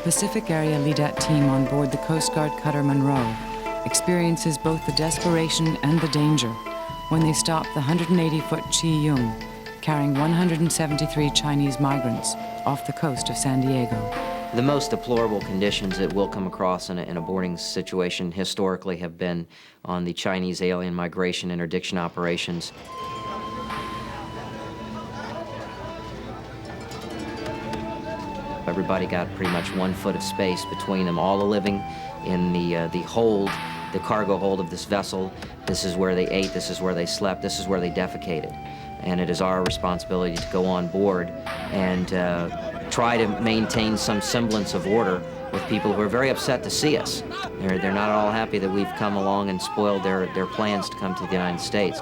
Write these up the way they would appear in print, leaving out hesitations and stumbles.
Pacific Area Leadet team on board the Coast Guard cutter Monroe experiences both the desperation and the danger when they stop the 180-foot Chi Yung, carrying 173 Chinese migrants off the coast of San Diego. The most deplorable conditions that we'll come across in a boarding situation historically have been on the Chinese alien migration interdiction operations. Everybody got pretty much 1 foot of space between them, all living in the hold, the cargo hold of this vessel. This is where they ate, this is where they slept, this is where they defecated. And it is our responsibility to go on board and try to maintain some semblance of order with people who are very upset to see us. They're not all happy that we've come along and spoiled their plans to come to the United States.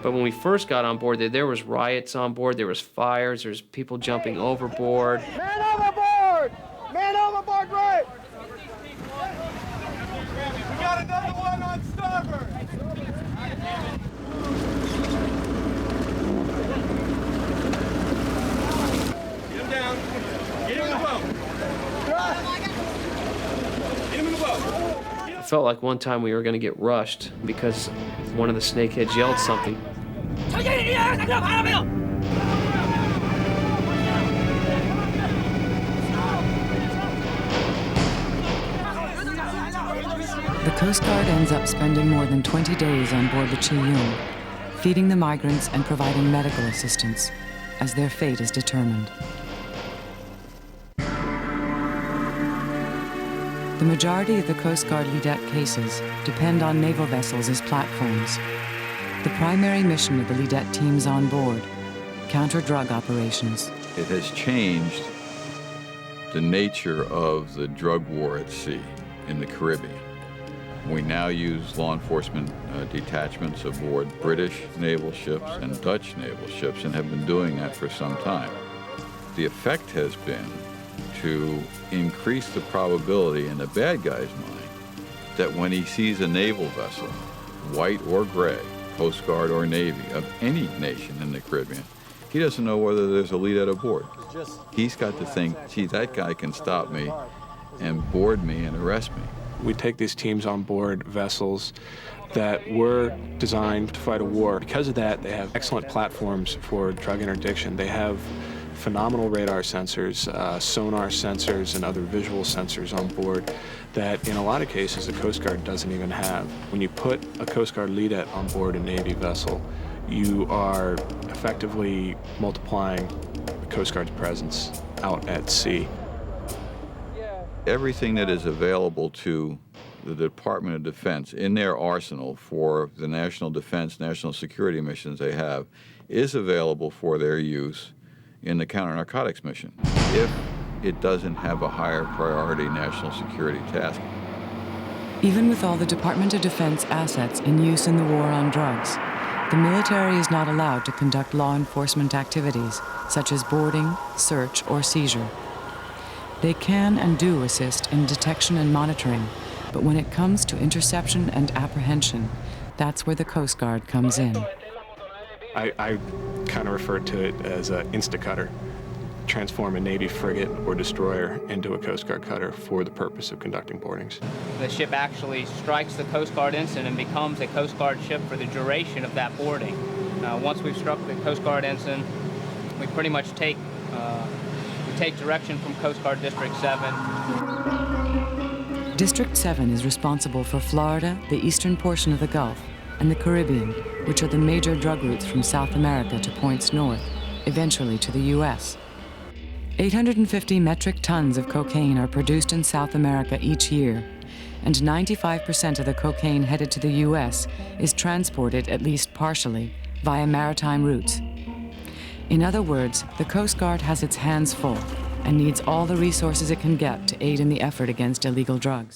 But when we first got on board, there was riots on board, there was fires, there was people jumping overboard. Man overboard! Man overboard, right! We got another one on starboard! Get him down. Get him in the boat. Get him in the boat. I felt like one time we were going to get rushed because one of the snakeheads yelled something. The Coast Guard ends up spending more than 20 days on board the Chi Yung, feeding the migrants and providing medical assistance as their fate is determined. The majority of the Coast Guard Leadet cases depend on naval vessels as platforms. The primary mission of the Leadet teams on board, counter-drug operations. It has changed the nature of the drug war at sea in the Caribbean. We now use law enforcement detachments aboard British naval ships and Dutch naval ships and have been doing that for some time. The effect has been to increase the probability in the bad guy's mind that when he sees a naval vessel, white or gray, Coast Guard or Navy, of any nation in the Caribbean, he doesn't know whether there's a leadet aboard. He's got to think, gee, that guy can stop me and board me and arrest me. We take these teams on board vessels that were designed to fight a war. Because of that, they have excellent platforms for drug interdiction. They have phenomenal radar sensors, sonar sensors, and other visual sensors on board that in a lot of cases the Coast Guard doesn't even have. When you put a Coast Guard leadet on board a Navy vessel, you are effectively multiplying the Coast Guard's presence out at sea. Everything that is available to the Department of Defense in their arsenal for the national defense, national security missions they have is available for their use in the counter-narcotics mission, if it doesn't have a higher priority national security task. Even with all the Department of Defense assets in use in the war on drugs, the military is not allowed to conduct law enforcement activities such as boarding, search, or seizure. They can and do assist in detection and monitoring, but when it comes to interception and apprehension, that's where the Coast Guard comes in. I kind of refer to it as an insta-cutter. Transform a Navy frigate or destroyer into a Coast Guard cutter for the purpose of conducting boardings. The ship actually strikes the Coast Guard ensign and becomes a Coast Guard ship for the duration of that boarding. Once we've struck the Coast Guard ensign, we pretty much take direction from Coast Guard District 7. District 7 is responsible for Florida, the eastern portion of the Gulf, and the Caribbean, which are the major drug routes from South America to points north, eventually to the U.S. 850 metric tons of cocaine are produced in South America each year, and 95% of the cocaine headed to the U.S. is transported, at least partially, via maritime routes. In other words, the Coast Guard has its hands full and needs all the resources it can get to aid in the effort against illegal drugs.